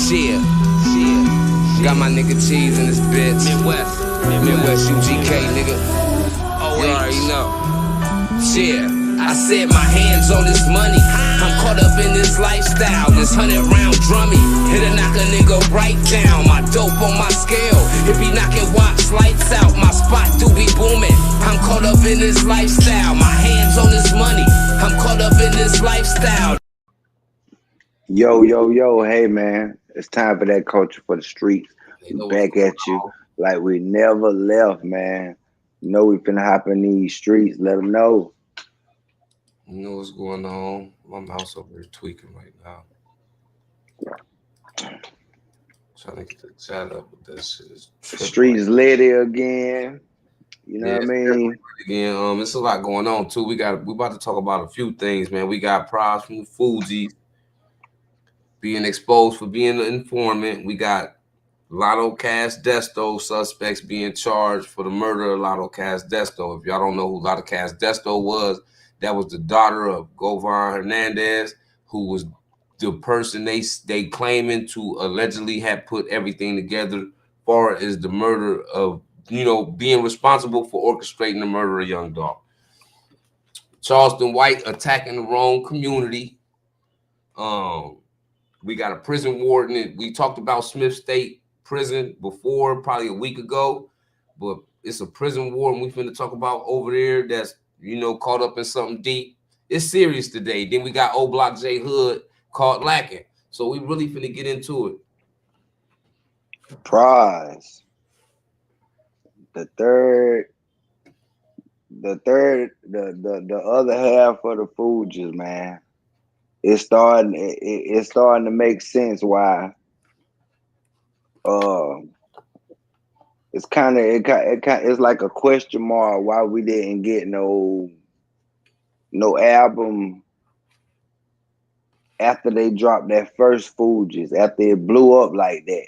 Shit. Got my nigga Cheese in this bitch. Midwest UGK, nigga. You already know. Shit. I said my hands on this money. I'm caught up in this lifestyle. This 100-round drummy. It'll knock a nigga right down. My dope on my scale. It be knocking watch lights out. My spot do be booming. I'm caught up in this lifestyle. My hands on this money. I'm caught up in this lifestyle. Yo, hey man. It's time for that culture for the streets. We back at you like we never left, man. You know we finna hop in these streets. Let them know. You know what's going on? My mouse over here tweaking right now. Trying to get the chat up with this shit. Streets litty again. You know what I mean? Again, it's a lot going on too. We about to talk about a few things, man. We got Pras from Fugees being exposed for being an informant. We got Lotto Cast Desto suspects being charged for the murder of Lotto Cast Desto. If y'all don't know who Lotto Cast Desto was, that was the daughter of Govan Hernandez, who was the person they claiming to allegedly have put everything together far as the murder of, being responsible for orchestrating the murder of a young dog. Charleston White attacking the wrong community. We got a prison warden. We talked about Smith State Prison before, probably a week ago, but it's a prison warden we finna talk about over there that's, caught up in something deep. It's serious today. Then we got O Block J Hood caught lacking. So we really finna get into it. Pras. The other half of the Fugees, man. It's starting to make sense why it's like a question mark why we didn't get no album after they dropped that first Fugees, after it blew up like that.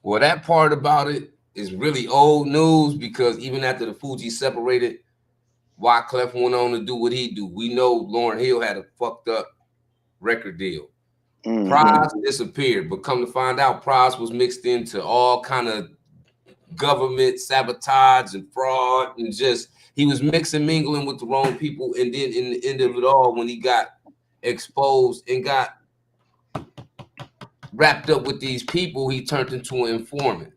Well, that part about it is really old news, because even after the Fugees separated, Wyclef went on to do what he do. We know Lauryn Hill had a fucked up record deal. Pras disappeared, but come to find out, Pras was mixed into all kind of government sabotage and fraud, and just he was mixing, mingling with the wrong people. And then in the end of it all, when he got exposed and got wrapped up with these people, he turned into an informant.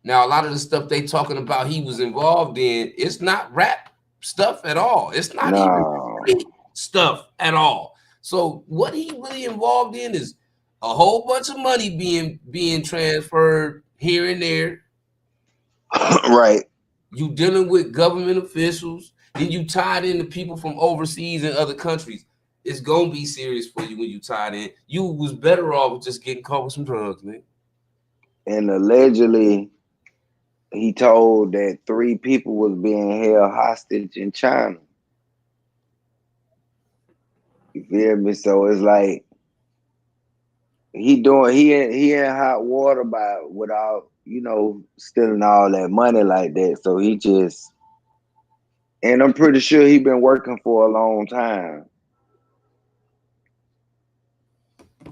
Now, a lot of the stuff they talking about he was involved in, it's not rap stuff at all. It's not even street stuff at all. So what he really involved in is a whole bunch of money being transferred here and there. Right. You dealing with government officials, then you tied into people from overseas and other countries. It's gonna be serious for you when you tied in. You was better off just getting caught with some drugs, man. And allegedly, he told that 3 people was being held hostage in China. You feel me? So it's like he in hot water without stealing all that money like that. So he just, and I'm pretty sure he been working for a long time.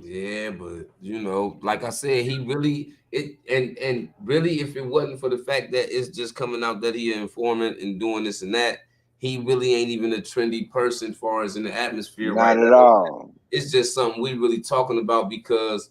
Yeah, but like I said, he really and really, if it wasn't for the fact that it's just coming out that he an informant and doing this and that, he really ain't even a trendy person as far as in the atmosphere. Not at all. It's just something we really talking about, because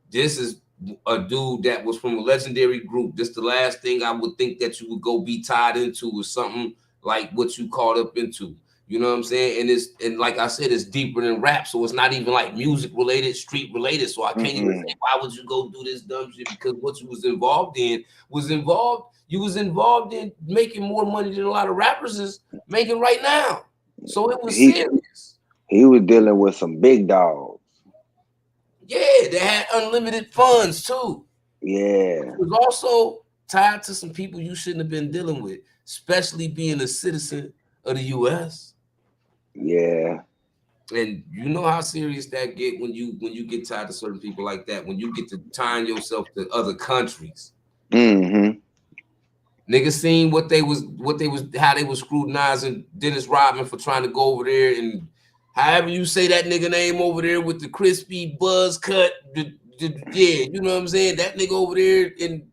this is a dude that was from a legendary group. This the last thing I would think that you would go be tied into is something like what you caught up into. You know what I'm saying? And like I said, it's deeper than rap. So it's not even like music related, street related. So I can't even say, why would you go do this dumb shit? Because what you was involved in you was involved in making more money than a lot of rappers is making right now. So it was serious. He was dealing with some big dogs. Yeah, they had unlimited funds too. Yeah. It was also tied to some people you shouldn't have been dealing with, especially being a citizen of the US. Yeah. And you know how serious that get when you get tied to certain people like that, when you get to tying yourself to other countries. Niggas seen how they was scrutinizing Dennis Rodman for trying to go over there and however you say that nigga name over there with the crispy buzz cut, yeah, you know what I'm saying? That nigga over there in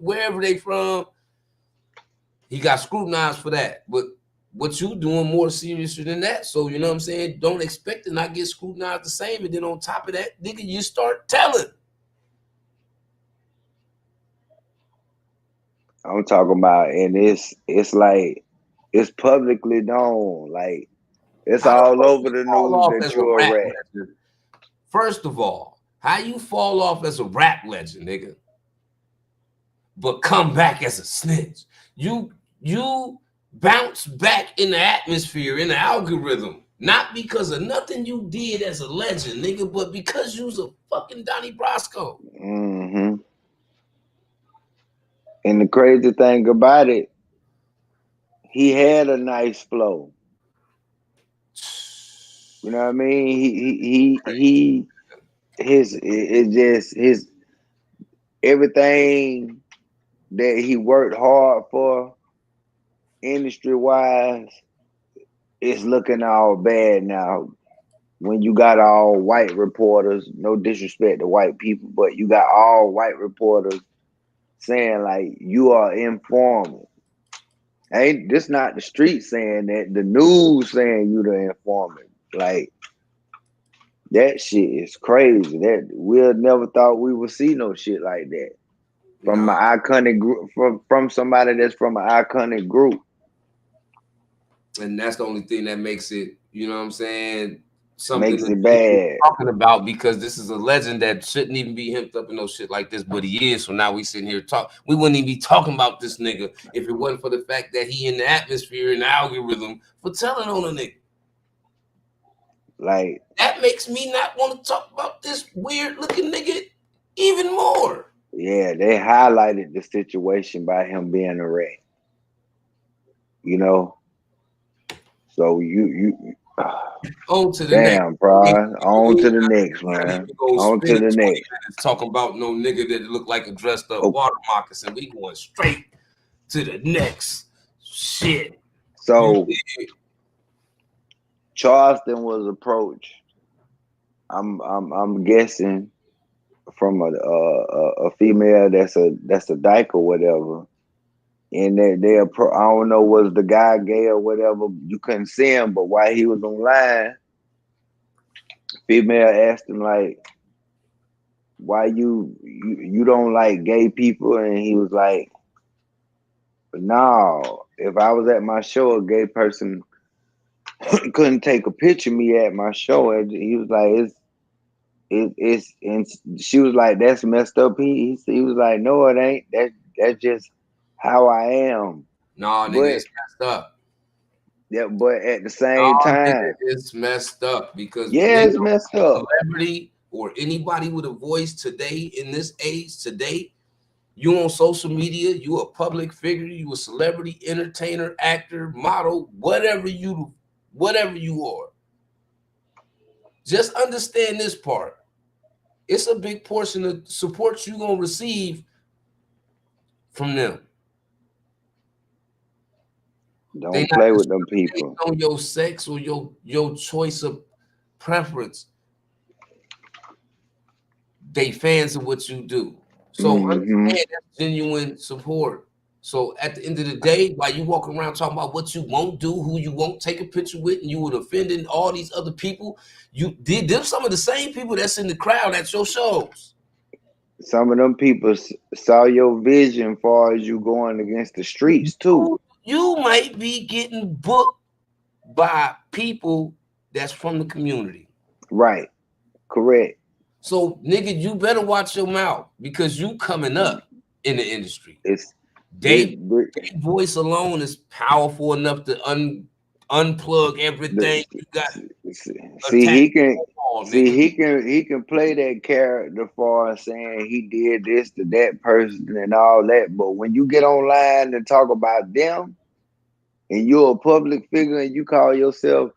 wherever they from, he got scrutinized for that. But what you doing more serious than that. So you know what I'm saying? Don't expect to not get scrutinized the same. And then on top of that, nigga, you start telling. I'm talking about, and it's like it's publicly known, like it's all over the news that you're a rat. Legend? First of all, how you fall off as a rap legend, nigga, but come back as a snitch? You bounce back in the atmosphere, in the algorithm, not because of nothing you did as a legend, nigga, but because you was a fucking Donnie Brasco. Mm-hmm. And the crazy thing about it, he had a nice flow. You know what I mean? His everything that he worked hard for, industry wise, is looking all bad now. When you got all white reporters, no disrespect to white people, but you got all white reporters saying like you are informant. Ain't this not the street saying that, the news saying you the informant. Like that shit is crazy. That we'll never thought we would see no shit like that. From an iconic group, from somebody that's from an iconic group. And that's the only thing that makes it, you know what I'm saying, something makes it bad. Talking about, because this is a legend that shouldn't even be hemmed up in no shit like this, but he is. So now we sitting here talk. We wouldn't even be talking about this nigga if it wasn't for the fact that he in the atmosphere and the algorithm for telling on a nigga. Like that makes me not want to talk about this weird looking nigga even more. Yeah, they highlighted the situation by him being a rat. You know, so you on to the damn, next. Pras. On to the next, man. On to the next. Talking about no nigga that look like a dressed up water moccasin. We going straight to the next shit. So Charleston was approached. I'm guessing from a female that's a dyke or whatever. And I don't know, was the guy gay or whatever. You couldn't see him, but while he was online, female asked him like, "Why you don't like gay people?" And he was like, "No, if I was at my show, a gay person couldn't take a picture of me at my show." And he was like, "It's," and she was like, "That's messed up." He was like, "No, it ain't. That's just how I am." No, nigga, it's messed up. Yeah, but at the same time, it's messed up because it's messed up. Celebrity or anybody with a voice today in this age today, you on social media, you a public figure, you a celebrity, entertainer, actor, model, whatever you are. Just understand this part. It's a big portion of support you gonna receive from them. Don't play with them people. On your sex or your choice of preference. They fans of what you do. So understand that's genuine support. So at the end of the day, while you walk around talking about what you won't do, who you won't take a picture with, and you would offend all these other people, you did them some of the same people that's in the crowd at your shows. Some of them people saw your vision far as you going against the streets too. You might be getting booked by people that's from the community. Right. Correct. So, nigga, you better watch your mouth because you coming up in the industry. Their voice alone is powerful enough to unplug everything you got. He can play that character for saying he did this to that person and all that. But when you get online and talk about them, and you're a public figure and you call yourself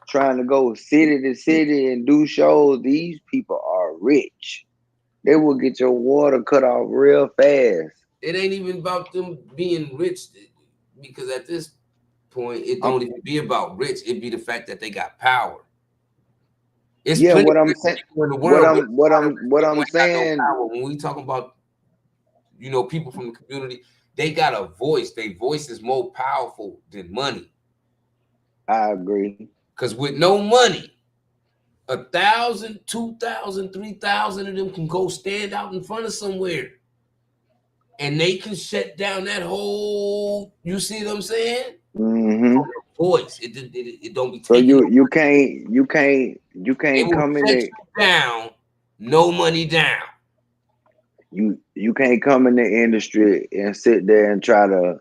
trying to go city to city and do shows, these people are rich. They will get your water cut off real fast. It ain't even about them being rich, because at this point, it don't even be about rich. It be the fact that they got power. It's Yeah, plenty what I'm of saying, people in the world, but what people I'm ain't got no saying. power. When we talking about, you know, people from the community, they got a voice. Their voice is more powerful than money. I agree. Because with no money, 1,000, 2,000, 3,000 of them can go stand out in front of somewhere, and they can shut down that whole. You see what I'm saying? Mm-hmm. Voice. It don't be So taking. you They can't will come in shut the you down. No money down. you can't come in the industry and sit there and try to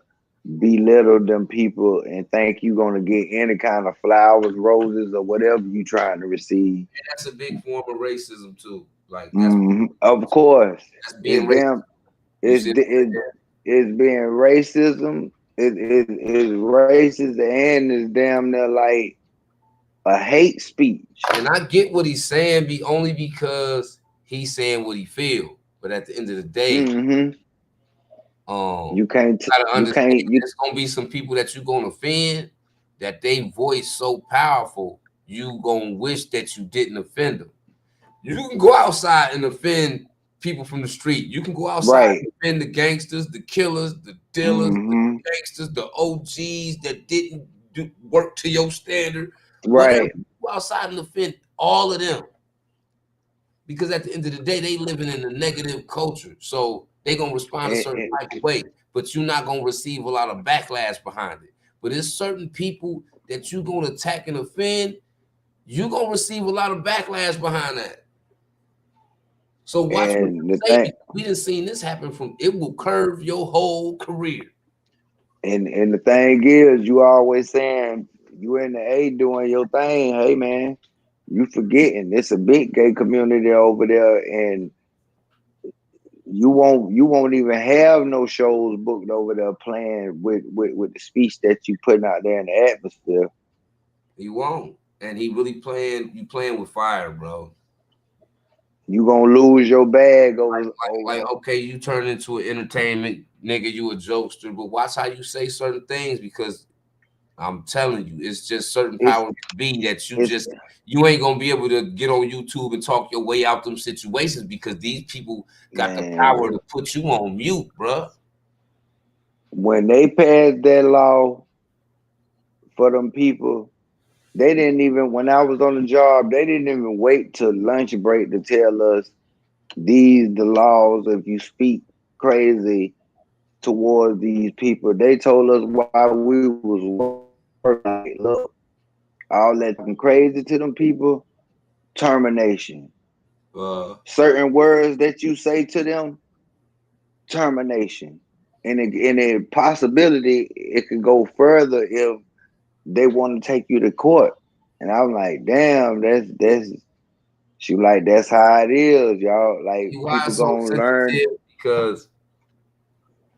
belittle them people and think you're gonna get any kind of flowers, roses, or whatever you trying to receive. And that's a big form of racism too. Like Of course, that's it's being racist. damn You see, it's being racism. It's racist and it's damn near like a hate speech. and I get what he's saying, be only because he's saying what he feel. But at the end of the day, Mm-hmm. um, You can't you gotta you understand can't you there's gonna be some people that you're gonna offend that they voice so powerful, you gonna wish that you didn't offend them. You can go outside and offend people from the street. You can go outside right. and offend the gangsters, the killers, the dealers, the Mm-hmm. gangsters, the OGs that didn't do work to your standard. Whatever. Right. Go outside and offend all of them. Because at the end of the day, they living in a negative culture. So they gonna respond a certain And, type of way, but you're not gonna receive a lot of backlash behind it. But there's certain people that you're gonna attack and offend, you're gonna receive a lot of backlash behind that. So watch what and you the say, thing because we done seen this happen from it will curve your whole career. and the thing is, you always saying you in the A doing your thing. Hey man, you forgetting it's a big gay community over there, and you won't even have no shows booked over there playing with the speech that you putting out there in the atmosphere. He won't. And he really playing with fire, bro. You gonna lose your bag over Like okay, you turn into an entertainment nigga, you a jokester, but watch how you say certain things because I'm telling you, it's just certain it's power be that it's you ain't gonna be able to get on YouTube and talk your way out them situations because these people got the power man. to put you on mute, bro. When they passed that law for them people, they didn't even, when I was on the job, they didn't even wait till lunch break to tell us these the laws. If you speak crazy towards these people, they told us while we was working, like, look, all that crazy to them people, termination. Certain words that you say to them, termination. And a possibility it could go further if they want to take you to court. And I'm like, damn, that's she like that's how it is, y'all. Like Why people it's so gonna learn. sensitive? Because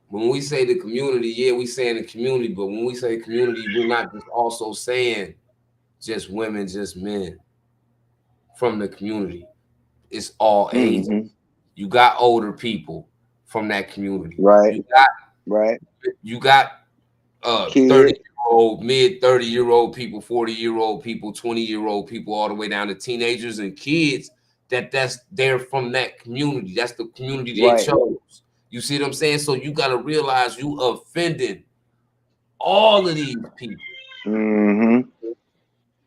when we say the community, yeah, we saying the community, but when we say community, we're not just also saying just women, just men from the community. It's all ages. Mm-hmm. You got older people from that community. Right, right. You got 30 Kid, year old, mid 30-year-old people, 40-year-old people, 20-year-old people, all the way down to teenagers and kids they're from that community. That's the community they right. chose. You see what I'm saying? So you gotta realize you offending all of these people. Mm-hmm.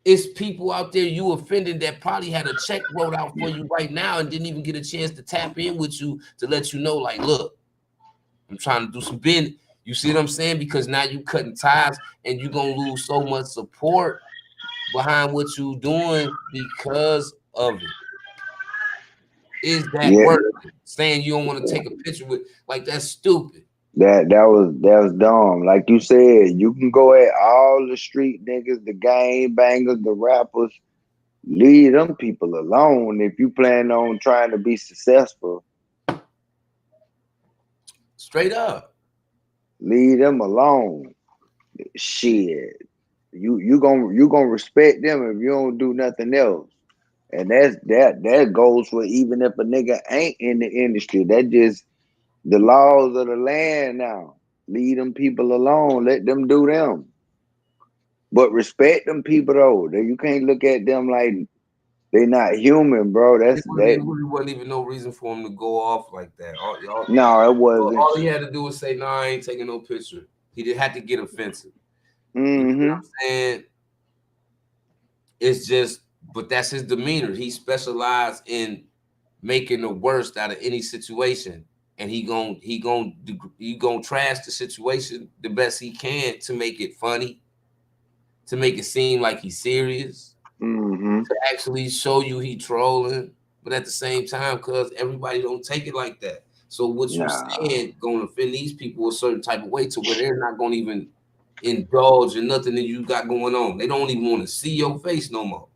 It's people out there you offended that probably had a check wrote out for you right now and didn't even get a chance to tap in with you to let you know, like, look, I'm trying to do some business. You see what I'm saying? Because now you cutting ties and you're gonna lose so much support behind what you doing because of it. Is that Yeah, worth it? Saying you don't want to take a picture with like that's stupid. that was dumb. Like you said, you can go at all the street niggas, the gang bangers, the rappers. Leave them people alone if you plan on trying to be successful. Straight up. Leave them alone. Shit. You gonna respect them if you don't do nothing else. And that goes for even if a nigga ain't in the industry. That just the laws of the land now. Leave them people alone. Let them do them. But respect them people though. You can't look at them They not human, bro. It That's that. really wasn't even no reason for him to go off like that. No, it wasn't. All he had to do was say, "No, I ain't taking no picture." He did have to get offensive. You know what I'm saying? It's just, but that's his demeanor. He specialized in making the worst out of any situation, and he gonna trash the situation the best he can to make it funny, to make it seem like he's serious, to actually show you he trolling, but at the same time, cause everybody don't take it like that. So what you saying gonna offend these people a certain type of way to where they're not gonna even indulge in nothing that you got going on. They don't even want to see your face no more.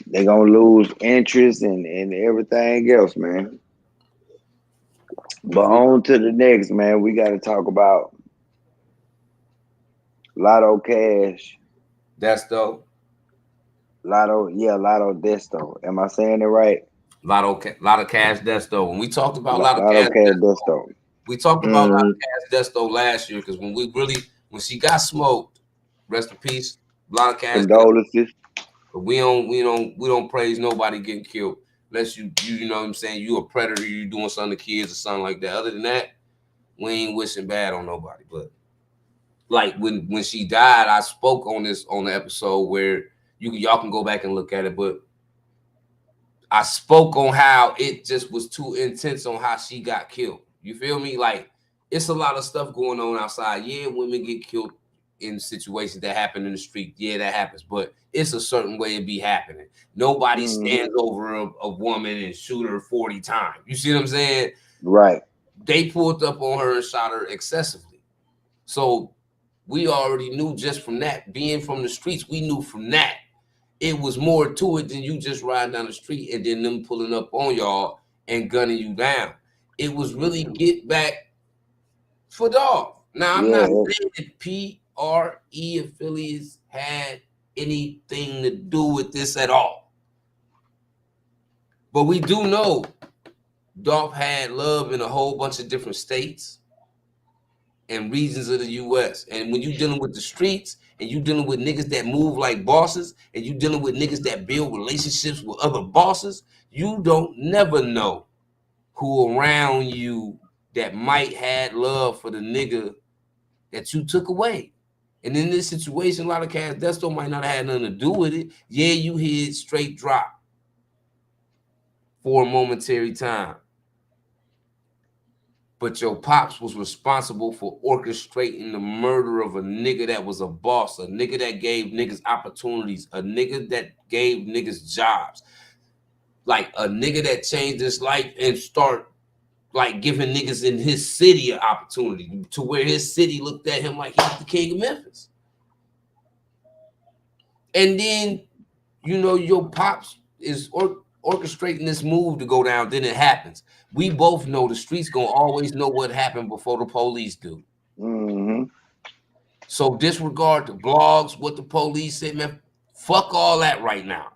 They gonna lose interest and everything else, man. But on to the next, man. We got to talk about Lotto Cash. Desto. Lotto Desto. Am I saying it right? Lotto Cash Desto. When we talked about Lotto Cash Desto. We talked about Lotto Cash Desto last year because when she got smoked, rest in peace, Lotto Cash. Condolences. But we don't praise nobody getting killed unless you know what I'm saying, you a predator, you doing something to kids or something like that. Other than that, we ain't wishing bad on nobody. But like when she died, I spoke on the episode where y'all can go back and look at it, but I spoke on how it just was too intense on how she got killed. You feel me? Like, it's a lot of stuff going on outside. Yeah, women get killed in situations that happen in the street. Yeah, that happens. But it's a certain way it be happening. Nobody stands over a woman and shoot her 40 times. You see what I'm saying? Right. They pulled up on her and shot her excessively. So we already knew just from that, being from the streets, we knew from that it was more to it than you just riding down the street and then them pulling up on y'all and gunning you down. It was really get back for Dolph. Now, I'm not saying that PRE affiliates had anything to do with this at all. But we do know Dolph had love in a whole bunch of different states and regions of the U.S. And when you're dealing with the streets and you dealing with niggas that move like bosses and you dealing with niggas that build relationships with other bosses, you don't never know who around you that might had love for the nigga that you took away. And in this situation, a lot of Cash Desto might not have had nothing to do with it. Yeah, you hit straight drop for a momentary time. But your pops was responsible for orchestrating the murder of a nigga that was a boss, a nigga that gave niggas opportunities, a nigga that gave niggas jobs, like a nigga that changed his life and start like giving niggas in his city an opportunity to where his city looked at him like he's the king of Memphis. And then, you know, your pops is orchestrating this move to go down, then it happens. We both know the streets gonna always know what happened before the police do. So disregard the blogs, what the police said, man. Fuck all that right now.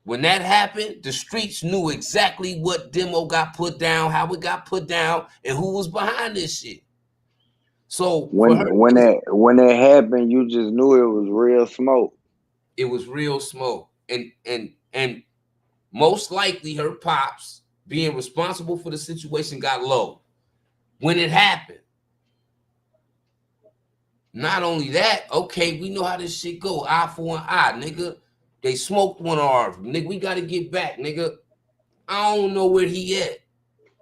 When that happened, the streets knew exactly what demo got put down, how it got put down, and who was behind this shit. So when that happened, you just knew it was real smoke. It was real smoke, and most likely her pops being responsible for the situation got low when it happened. Not only that, okay, we know how this shit go. Eye for an eye, nigga. They smoked one of ours. Nigga, we got to get back, nigga. I don't know where he at,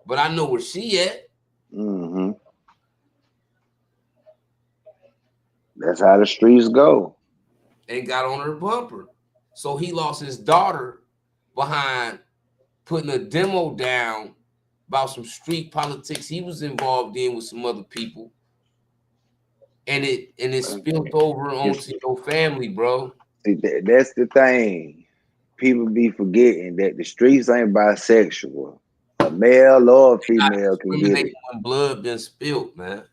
but I know where she at. That's how the streets go. And got on her bumper. So he lost his daughter behind putting a demo down about some street politics he was involved in with some other people. And it spilled over onto your family, bro. See, that's the thing. People be forgetting that the streets ain't bisexual. A male or a female can get it. When blood been spilled, man.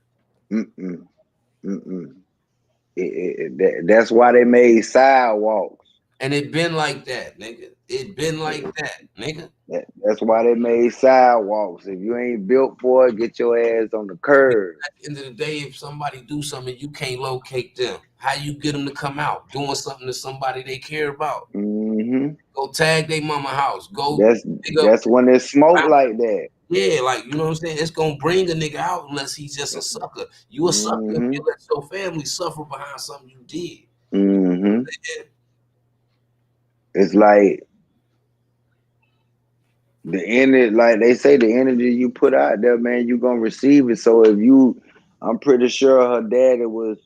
That's why they made sidewalks. And it been like that, nigga. It been like that, nigga. That's why they made sidewalks. If you ain't built for it, get your ass on the curb. At the end of the day, if somebody do something, you can't locate them. How you get them to come out? Doing something to somebody they care about. Mm-hmm. Go tag their mama house. Go pick up. That's when they smoke like that. Yeah, like, you know what I'm saying? It's gonna bring a nigga out unless he's just a sucker. You a sucker if you let your family suffer behind something you did. Mm-hmm. It's like the energy, like they say, the energy you put out there, man, you gonna receive it. So if you, I'm pretty sure her daddy was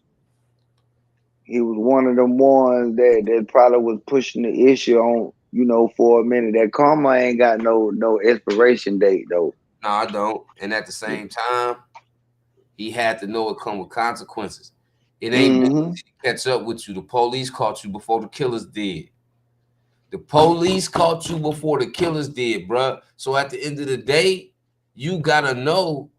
one of them ones that probably was pushing the issue on, you know, for a minute. That karma ain't got no expiration date though. No, I don't. And at the same time, he had to know it come with consequences. It ain't been easy to catch up with you. The police caught you before the killers did. The police caught you before the killers did, bruh. So at the end of the day, you gotta know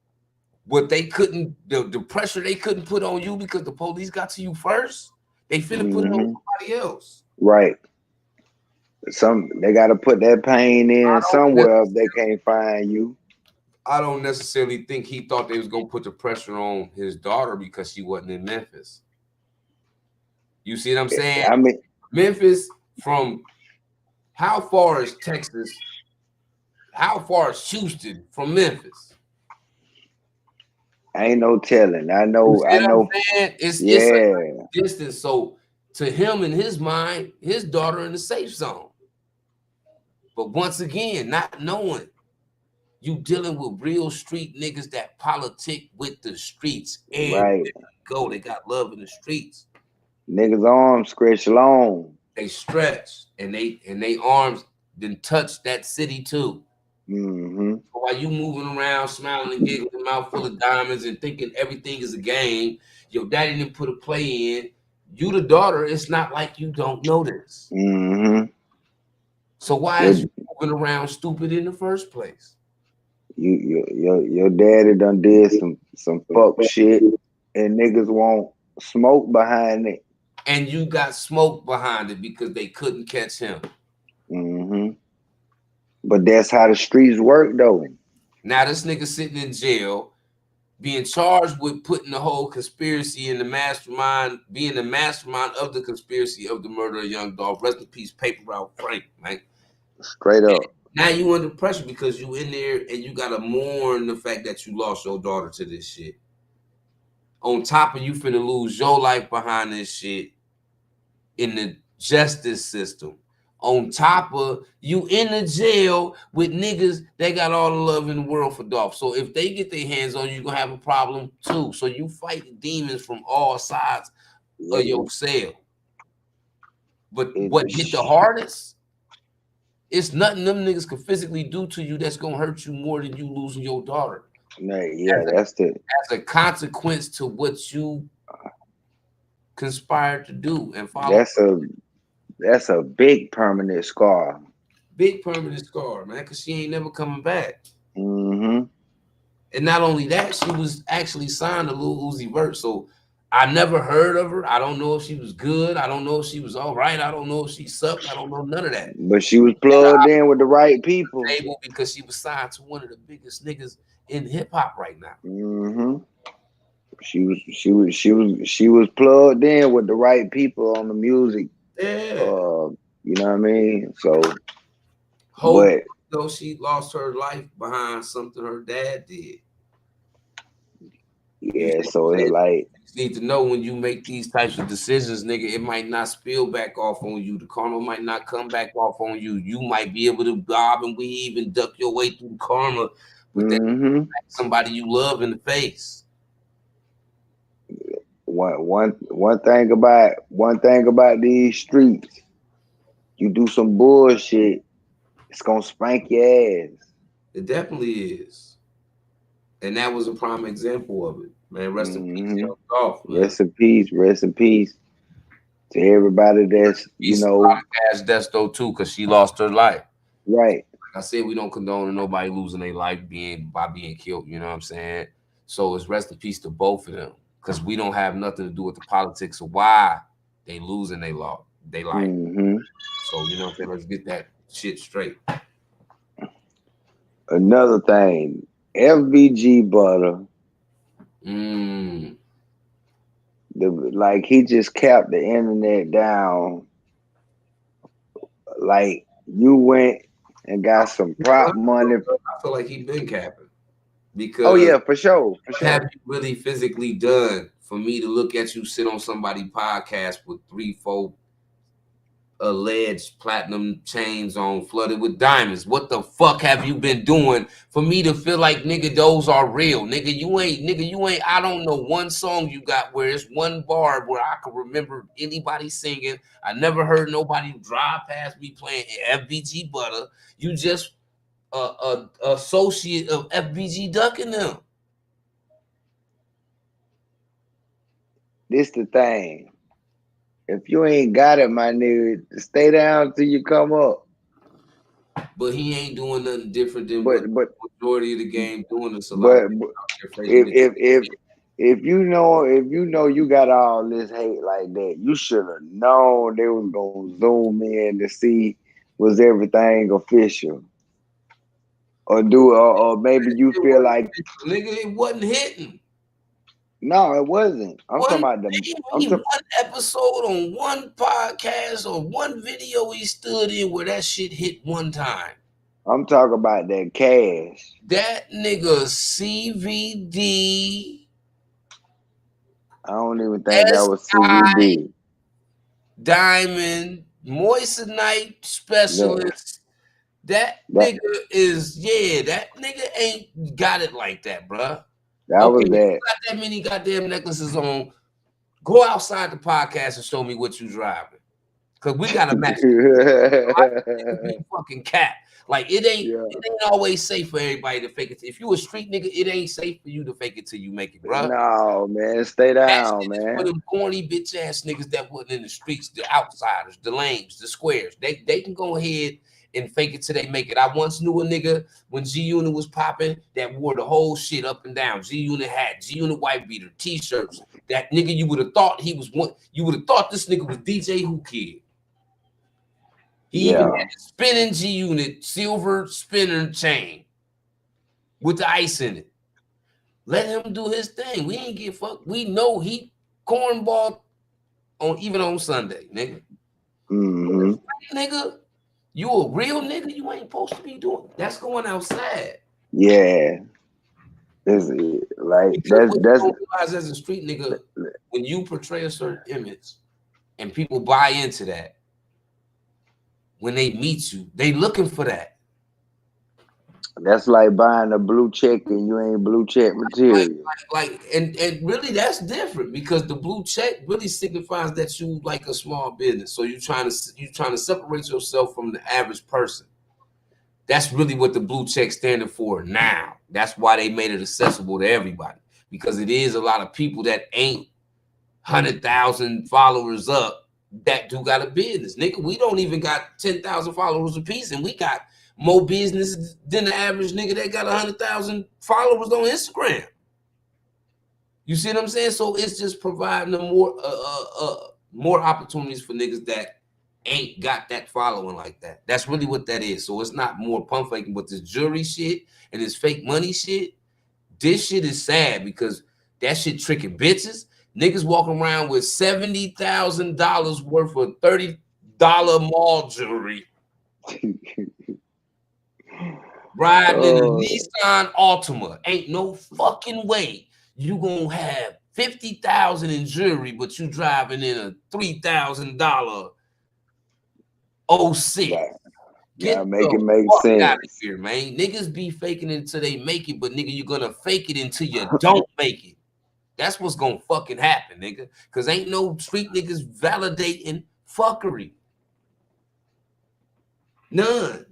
what they couldn't, the pressure they couldn't put on you because the police got to you first. They finna put it on somebody else. Right. They gotta put that pain in somewhere if they can't find you. I don't necessarily think he thought they was gonna put the pressure on his daughter because she wasn't in Memphis. You see what I'm saying? I mean, Memphis, from how far is Texas? How far is Houston from Memphis? Ain't no telling. I know. It's a distance. So to him, in his mind, his daughter in the safe zone. But once again, not knowing, you dealing with real street niggas that politic with the streets. And go, they got love in the streets. Niggas' arms stretch long. They stretch, and they arms then touch that city too. So while you moving around, smiling and giggling, mouth full of diamonds, and thinking everything is a game, your daddy didn't put a play in. You, the daughter, it's not like you don't know this. So why is you moving around stupid in the first place? Your daddy done did some fuck shit, and niggas won't smoke behind it. And you got smoke behind it because they couldn't catch him. But that's how the streets work, though. Now this nigga sitting in jail, being charged with putting the whole conspiracy in the mastermind, being the mastermind of the conspiracy of the murder of Young Dolph. Rest in peace, Paper Route Frank, man. Straight up. Now you under pressure because you in there and you gotta mourn the fact that you lost your daughter to this shit. On top of you finna lose your life behind this shit in the justice system. On top of you in the jail with niggas that got all the love in the world for Dolph. So if they get their hands on you, you're gonna have a problem too. So you fight demons from all sides of your cell. But what hit the hardest? It's nothing them niggas can physically do to you that's gonna hurt you more than you losing your daughter. That's as a consequence to what you conspired to do and follow. That's a big permanent scar. Big permanent scar, man, because she ain't never coming back. And not only that, she was actually signed to Lil Uzi Vert. So I never heard of her. I don't know if she was good. I don't know if she was all right. I don't know if she sucked. I don't know none of that. But she was plugged in with the right people. Because she was signed to one of the biggest niggas in hip hop right now. She was plugged in with the right people on the music. You know what I mean? So though she lost her life behind something her dad did. Yeah, so it's like you need to know when you make these types of decisions, nigga, it might not spill back off on you. The karma might not come back off on you. You might be able to bob and weave and duck your way through karma with that somebody you love in the face. One thing about these streets, you do some bullshit, it's gonna spank your ass. It definitely is. And that was a prime example of it. Man, rest in peace, Young Dolph, man. Rest in peace to everybody that's, you know. As Desto too, because she lost her life. Right. Like I said, we don't condone nobody losing their life by being killed, you know what I'm saying? So it's rest in peace to both of them. Because we don't have nothing to do with the politics of why they losing their life. So, you know what I'm saying? Let's get that shit straight. Another thing, FBG Butter like he just kept the internet down. Like you went and got some prop money. I feel like he been capping because Oh yeah, for sure, for what have sure. you really physically done for me to look at you sit on somebody's podcast with 3-4 alleged platinum chains on flooded with diamonds? What the fuck have you been doing for me to feel like nigga those are real? Nigga, you ain't I don't know one song you got where it's one bar where I can remember anybody singing. I never heard nobody drive past me playing FBG Butter. You just a associate of FBG ducking them. This the thing. If you ain't got it, my nigga, stay down till you come up. But he ain't doing nothing different than But what the majority of the game doing. It's a lot but of people out there faking it. if you know you got all this hate like that, you should have known they was gonna zoom in to see was everything official. Or maybe you feel like Nigga, it wasn't hitting. no, it wasn't. I'm talking about one episode on one podcast or one video he stood in where that shit hit one time. I'm talking about that cash. That nigga CVD. I don't even think that was CVD. Diamond Moissanite Specialist. That nigga that nigga ain't got it like that, bruh. That was that. You got that many goddamn necklaces on. Go outside the podcast and show me what you driving. Cause we gotta match. Fucking cat. Like it ain't always safe for everybody to fake it. If you a street nigga, it ain't safe for you to fake it till you make it, bro. No, man, stay down, man. For them corny bitch ass niggas that wasn't in the streets, the outsiders, the lames, the squares. They can go ahead and fake it till they make it. I once knew a nigga when G Unit was popping that wore the whole shit up and down. G Unit hat, G Unit white beater, t-shirts. That nigga, you would have thought he was one. You would have thought this nigga was DJ Who Kid. He even had a spinning G Unit silver spinner chain with the ice in it. Let him do his thing. We ain't get fucked. We know he cornball even on Sunday, nigga. Mm-hmm. Nigga, you a real nigga. You ain't supposed to be doing. That's going outside. Yeah. That's realize as a street nigga, when you portray a certain image and people buy into that, when they meet you, they looking for that. That's like buying a blue check and you ain't blue check material. And really that's different because the blue check really signifies that you like a small business. So you trying to separate yourself from the average person. That's really what the blue check standing for now. That's why they made it accessible to everybody, because it is a lot of people that ain't 100,000 followers up that do got a business. Nigga, we don't even got 10,000 followers apiece, and we got more business than the average nigga that got 100,000 followers on Instagram. You see what I'm saying? So it's just providing them more opportunities for niggas that ain't got that following like that. That's really what that is. So it's not more pump faking, but this jury shit and this fake money shit. This shit is sad because that shit tricking bitches. Niggas walking around with $70,000 worth of $30 mall jewelry. Riding in a Nissan Altima. Ain't no fucking way you gonna have 50,000 in jewelry, but you driving in a $3,000 06. Yeah, make it make sense. Out of here, man. Niggas be faking it until they make it, but nigga, you're gonna fake it until you don't make it. That's what's gonna fucking happen, nigga. Cause ain't no street niggas validating fuckery. None.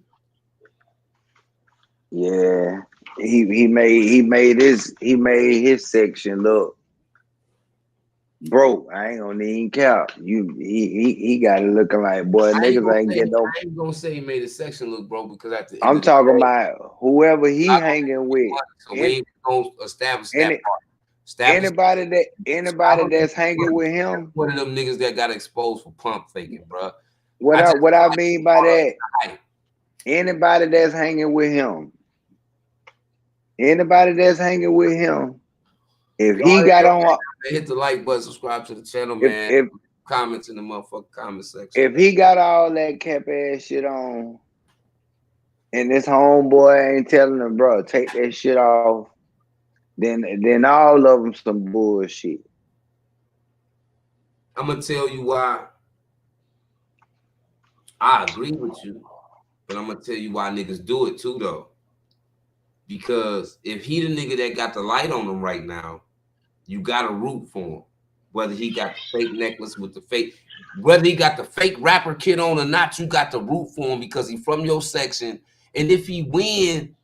Yeah, he made his section look broke. I ain't gonna even count. He got it looking like, boy, niggas ain't getting no. I ain't gonna say he made his section look broke because at the I'm talking about whoever he hanging with. So we ain't gonna establish that part. Anybody that's hanging with him, one of them niggas that got exposed for pump faking, bro. What I mean by that, anybody that's hanging with him, if he got on, hit the like button, subscribe to the channel, man. If Comments in the motherfucking comment section. If he got all that cap ass shit on, and this homeboy ain't telling him, bro, take that shit off, then all of them some bullshit. I'm gonna tell you why I agree with you, but I'm gonna tell you why niggas do it too, though. Because if he the nigga that got the light on him right now, you gotta root for him. Whether he got the fake necklace with the fake, whether he got the fake rapper kid on or not, you got to root for him because he from your section. And if he win,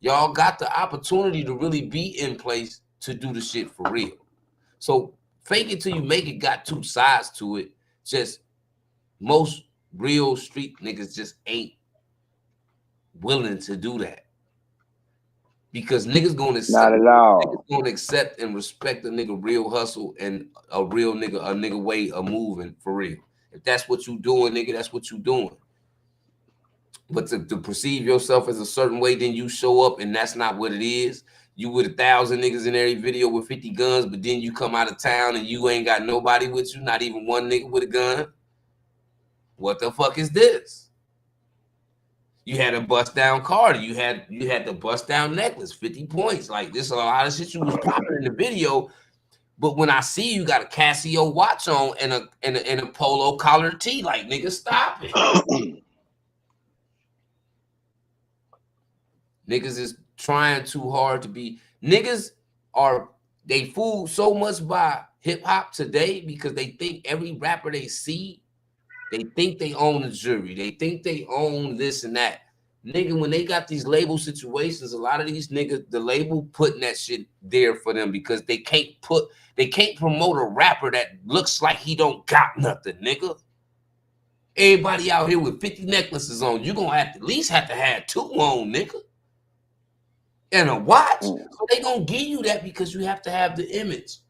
y'all got the opportunity to really be in place to do the shit for real. So fake it till you make it got two sides to it. Just most real street niggas just ain't willing to do that. Because niggas gonna accept, niggas gonna accept and respect a nigga real hustle and a real nigga way of moving for real. If that's what you doing, nigga, that's what you doing. But to perceive yourself as a certain way, then you show up and that's not what it is. You with 1,000 niggas in every video with 50 guns, but then you come out of town and you ain't got nobody with you, not even one nigga with a gun. What the fuck is this? You had a bust down card. You had the bust down necklace, 50 points. Like this, a lot of shit you was popping in the video. But when I see you got a Casio watch on and a polo collar tee, like nigga, stop it. Niggas is trying too hard to be. Niggas they fooled so much by hip hop today because they think every rapper they see, they think they own the jury. They think they own this and that. Nigga, when they got these label situations, a lot of these niggas, the label putting that shit there for them because they can't promote a rapper that looks like he don't got nothing, nigga. Everybody out here with 50 necklaces on, you gonna have to at least have to have 2 on, nigga. And a watch. So they gonna give you that because you have to have the image.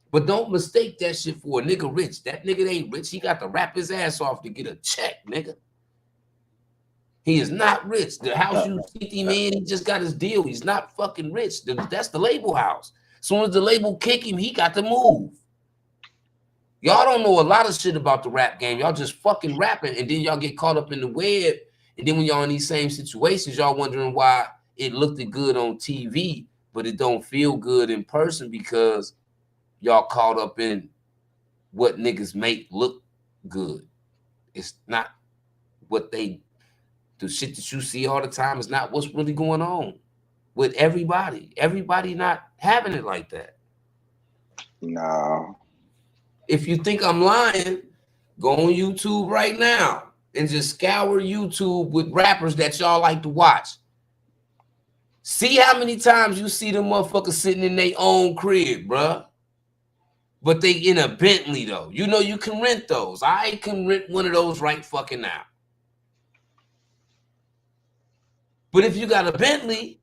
But don't mistake that shit for a nigga rich. That nigga ain't rich. He got to rap his ass off to get a check, nigga. He is not rich. The house you see him in, he just got his deal. He's not fucking rich. That's the label house. As soon as the label kick him, he got to move. Y'all don't know a lot of shit about the rap game. Y'all just fucking rapping, and then y'all get caught up in the web. And then when y'all in these same situations, y'all wondering why it looked good on TV, but it don't feel good in person because y'all caught up in what niggas make look good. It's not what the shit that you see all the time is not what's really going on with everybody. Everybody not having it like that. No. If you think I'm lying, go on YouTube right now and just scour YouTube with rappers that y'all like to watch. See how many times you see them motherfuckers sitting in their own crib, bruh. But they in a Bentley, though. You know you can rent those. I can rent one of those right fucking now. But if you got a Bentley,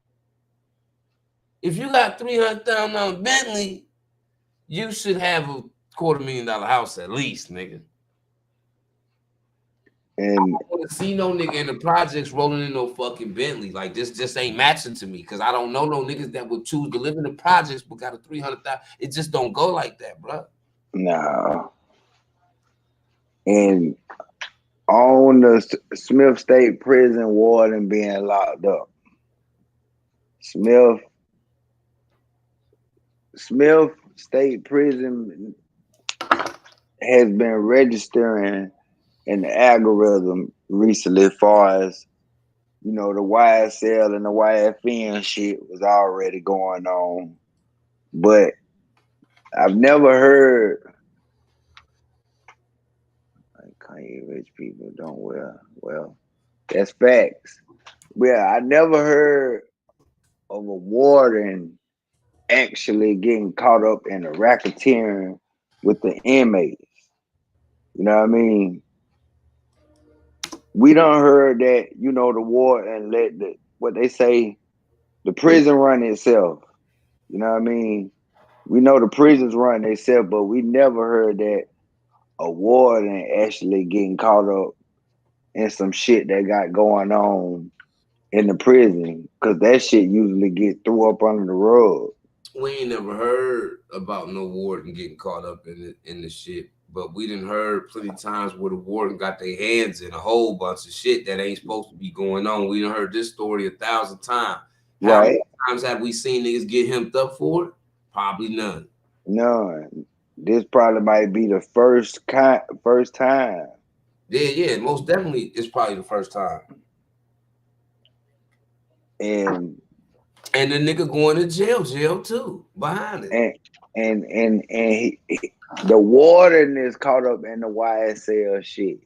if you got $300,000 Bentley, you should have a $250,000 house at least, nigga. And I don't want to see no nigga in the projects rolling in no fucking Bentley. Like this just ain't matching to me because I don't know no niggas that would choose to live in the projects but got a $300,000. It just don't go like that, bro. No. And on the Smith State Prison warden being locked up. Smith State Prison has been registering in the algorithm recently as far as, you know, the YSL and the YFN shit was already going on. But I've never heard like Kanye rich people don't wear well. That's facts. Well, I never heard of a warden actually getting caught up in a racketeering with the inmates. You know what I mean? We done heard that, you know, the warden let what they say, the prison run itself. You know what I mean? We know the prisons run itself, but we never heard that a warden actually getting caught up in some shit that got going on in the prison, because that shit usually get threw up under the rug. We ain't never heard about no warden getting caught up in the shit, but we done heard plenty times where the warden got their hands in a whole bunch of shit that ain't supposed to be going on. We done heard this story 1,000 times. How many times have we seen niggas get hemmed up for it? Probably none. None. This probably might be the first time. Yeah, most definitely it's probably the first time. And the nigga going to jail too, behind it. And the warden is caught up in the YSL shit.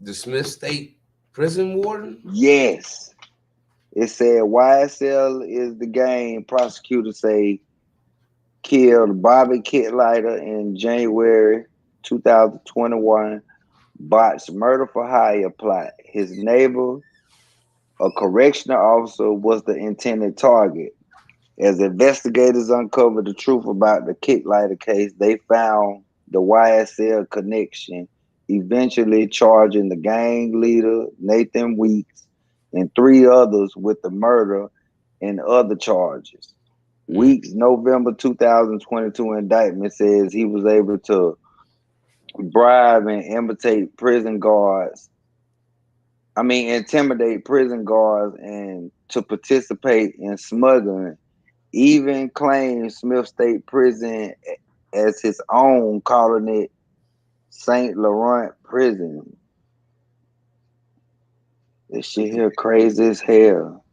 The Smith State Prison warden? Yes. It said YSL is the gang prosecutors say killed Bobby Kitlighter in January 2021. Botched murder for hire plot. His neighbor, a correctional officer, was the intended target. As investigators uncovered the truth about the Kitlighter case, they found the YSL connection, eventually charging the gang leader, Nathan Weeks, and 3 others with the murder and other charges. Weeks' November 2022 indictment says he was able to bribe and intimidate prison guards and to participate in smuggling. Even claimed Smith State Prison as his own, calling it St. Laurent Prison. This shit here crazy as hell.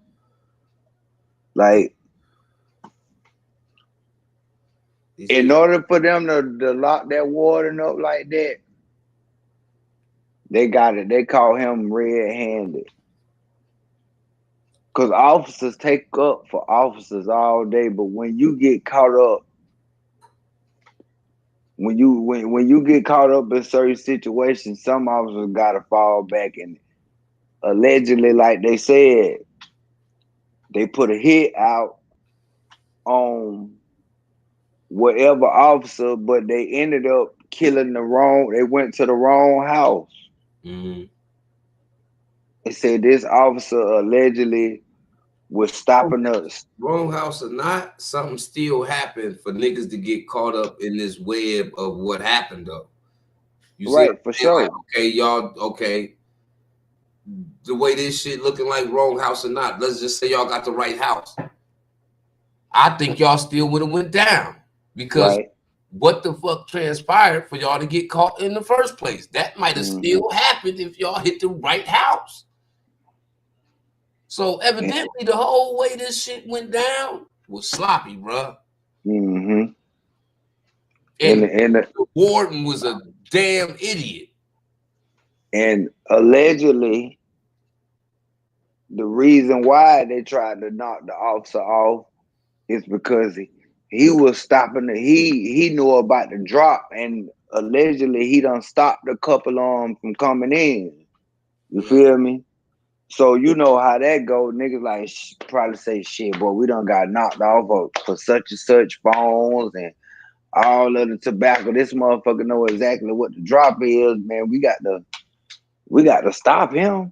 Like, in order for them to lock that warden up like that, they got it. They call him red-handed. Because officers take up for officers all day, but when you get caught up, when you get caught up in certain situations, some officers gotta fall back, and allegedly, like they said, they put a hit out on whatever officer, but they ended up killing they went to the wrong house. Mm-hmm. They said this officer allegedly was stopping us. Wrong house or not, something still happened for niggas to get caught up in this web of what happened though. You right, for sure. Like, okay, y'all, okay. The way this shit looking like wrong house or not, let's just say y'all got the right house. I think y'all still would have went down because what the fuck transpired for y'all to get caught in the first place? That might have still happened if y'all hit the right house. So evidently the whole way this shit went down was sloppy, bro. Mm-hmm. And the warden was a damn idiot. And allegedly, the reason why they tried to knock the officer off is because he was stopping he knew about the drop, and allegedly he done stopped a couple of them from coming in. You feel me? So you know how that go. Niggas like probably say shit, boy, we done got knocked off for such and such phones and all of the tobacco. This motherfucker know exactly what the drop is, man. We got to stop him.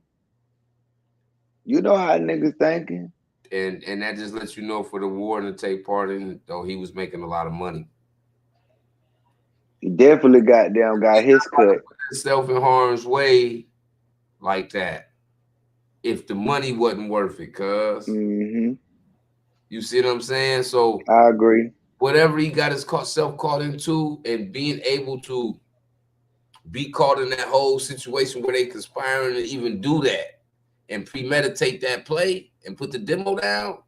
You know how niggas thinking. And that just lets you know for the warden to take part in it, though he was making a lot of money. He definitely got his cut. Himself in harm's way like that. If the money wasn't worth it, cuz. Mm-hmm. You see what I'm saying? So I agree. Whatever he got himself caught into, and being able to be caught in that whole situation where they conspiring to even do that and premeditate that play and put the demo down,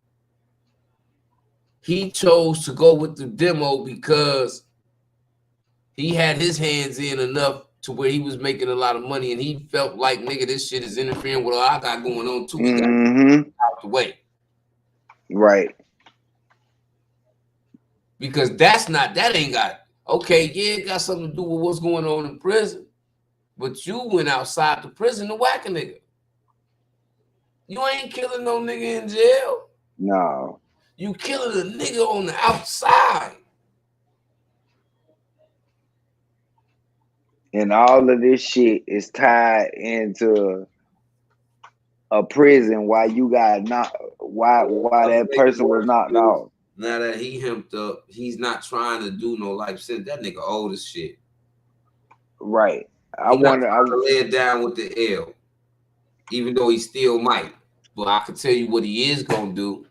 he chose to go with the demo because he had his hands in enough to where he was making a lot of money, and he felt like, nigga, this shit is interfering with what I got going on too. We got out the way. Right. Because that ain't got, okay, yeah, it got something to do with what's going on in prison. But you went outside the prison to whack a nigga. You ain't killing no nigga in jail. No. You killing a nigga on the outside. And all of this shit is tied into a prison while you got not why that person was knocked off. Now that he hemped up, he's not trying to do no life sentence. That nigga old as shit. Right. I Not wonder. trying to lay it down with the L, even though he still might. But I can tell you what he is gonna do.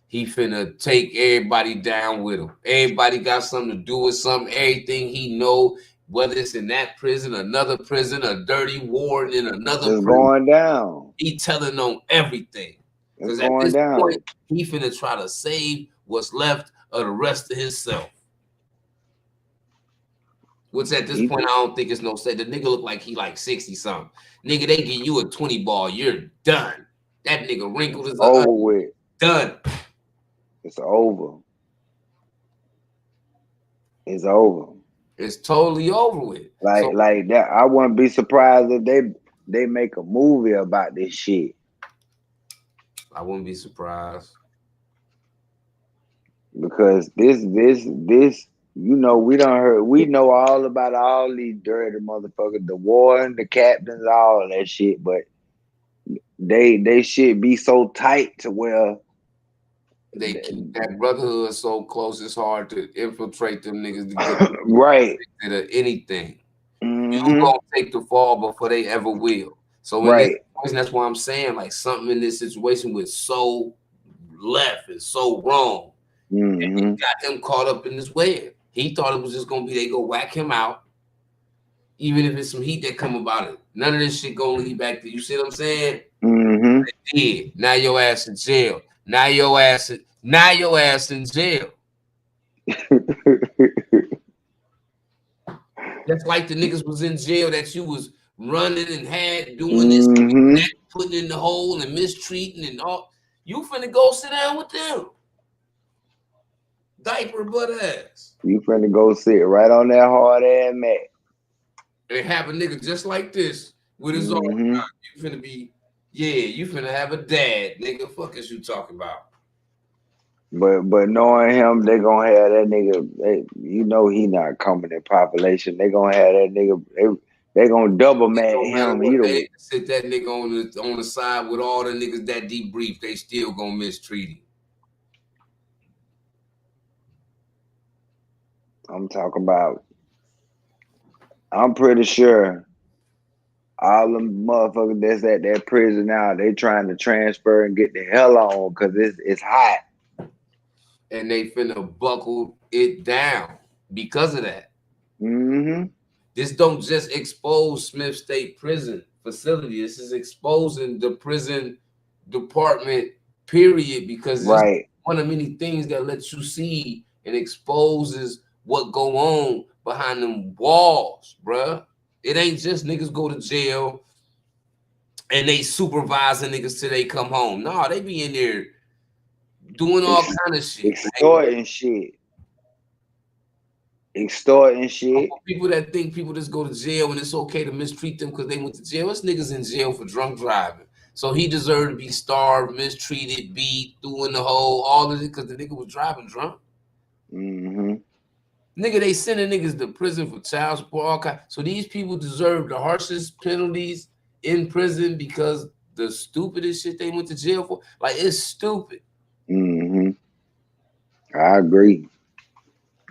He finna take everybody down with him. Everybody got something to do with something. Everything he know, whether it's in that prison, another prison, a dirty ward in another it's prison. Going down. He telling on everything. It's going down. Point, he finna try to save what's left of the rest of himself. Which at this point, I don't think it's no say. The nigga look like he like 60-something. Nigga, they give you a 20 ball, you're done. That nigga wrinkled as over with. Done. It's over. It's over. It's totally over with. Like that. I wouldn't be surprised if they make a movie about this shit. I wouldn't be surprised. Because this, you know, we know all about all these dirty motherfuckers, the war and the captains, all that shit, but they should be so tight to where they keep that brotherhood so close. It's hard to infiltrate them niggas to get right to anything. Mm-hmm. You gonna take the fall before they ever will. So in this situation, that's why I'm saying like something in this situation was so left and so wrong. Mm-hmm. And he got him caught up in this web. He thought it was just gonna be they go whack him out, even if it's some heat that come about it. None of this shit gonna lead back to you. See what I'm saying? Mm-hmm. Yeah. Now your ass in jail. Now your ass in jail. That's like the niggas was in jail that you was running and had doing this, and that, putting in the hole and mistreating and all. You finna go sit down with them. Diaper butt ass. You finna go sit right on that hard ass mat. And have a nigga just like this with his arm. You finna be, you finna have a dad, nigga. Fuck is you talking about? But knowing him, they gonna have that nigga. You know he not coming in population. They gonna have that nigga. They gonna double mad him. They sit that nigga on the side with all the niggas that debrief. They still gonna mistreat him. I'm talking about. I'm pretty sure all them motherfuckers that's at that prison now, they trying to transfer and get the hell on because it's hot. And they finna buckle it down because of that. Mm-hmm. This don't just expose Smith State Prison facility. This is exposing the prison department, period, because it's one of many things that lets you see and exposes what go on behind them walls, bruh. It ain't just niggas go to jail and they supervising niggas till they come home. No, they be in there doing all kind of shit. Extorting shit. People that think people just go to jail and it's okay to mistreat them because they went to jail. This nigga's in jail for drunk driving. So he deserved to be starved, mistreated, beat, threw in the hole, all of it because the nigga was driving drunk. Mm-hmm. Nigga, they sending niggas to prison for child support, all kind. So these people deserve the harshest penalties in prison because the stupidest shit they went to jail for. Like, it's stupid. Mm-hmm. I agree.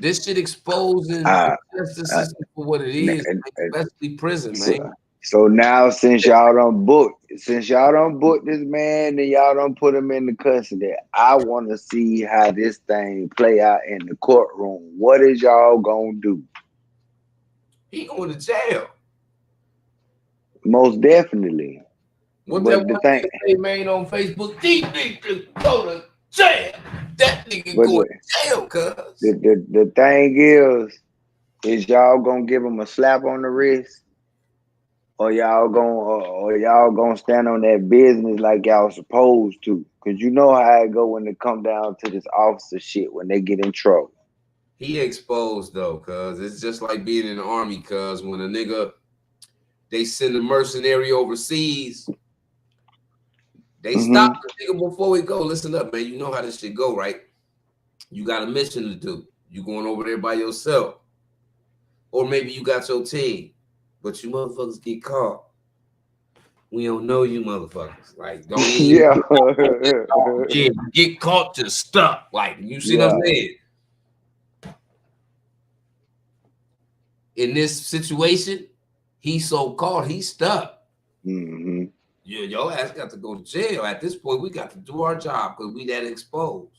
This shit exposing the justice system for what it is, especially prison, man. So now since y'all done booked this man and y'all done put him in the custody, I want to see how this thing play out in the courtroom. What is y'all gonna do? He going to jail. Most definitely. What that one thing they made on Facebook, deep go to jail. That nigga going to jail, cuz. The thing is y'all gonna give him a slap on the wrist? Or y'all gonna stand on that business like y'all supposed to? Cause you know how it go when it come down to this officer shit when they get in trouble. He exposed though, cuz it's just like being in the army, cuz when a nigga they send a mercenary overseas, they stop the nigga before we go. Listen up, man. You know how this shit go, right? You got a mission to do. You going over there by yourself. Or maybe you got your team. But you motherfuckers get caught. We don't know you motherfuckers. Like, don't even yeah, get caught, just stuck. Like, you see what I'm saying? In this situation, he's so caught, he's stuck. Mm-hmm. Your ass got to go to jail. At this point, we got to do our job because we that exposed.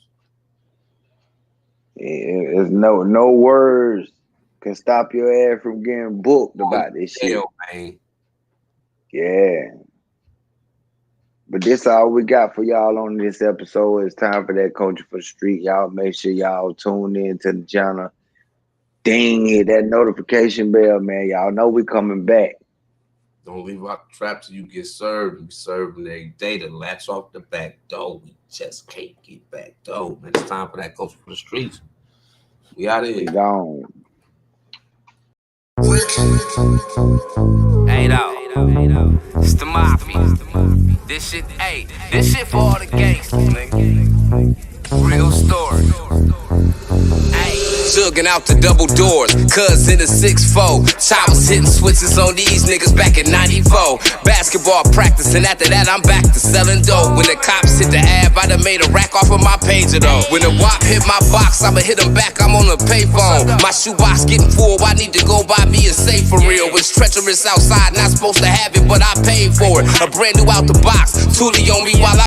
There's no words can stop your ass from getting booked about this shit. Man. Yeah. But this all we got for y'all on this episode. It's time for that Culture for the Street. Y'all make sure y'all tune in to the channel. Ding, hit that notification bell, man. Y'all know we coming back. Don't leave out the trap till you get served. You serve them every day to latch off the back door. We just can't get back door. Man, it's time for that Culture for the Streets. We out of here. We gone. Hey, though. It's the mafia. This shit for all the gangsters, nigga. Real story. Hey, jugging out the double doors, cuz in the 6'4". Choppers hitting switches on these niggas back in 94. Basketball practice, and after that I'm back to selling dope. When the cops hit the ab, I done made a rack off of my pager though. When the WAP hit my box, I'ma hit them back, I'm on the payphone. My shoebox getting full, I need to go buy me a safe for real. It's treacherous outside, not supposed to have it, but I paid for it. A brand new out the box, Tootie on me while I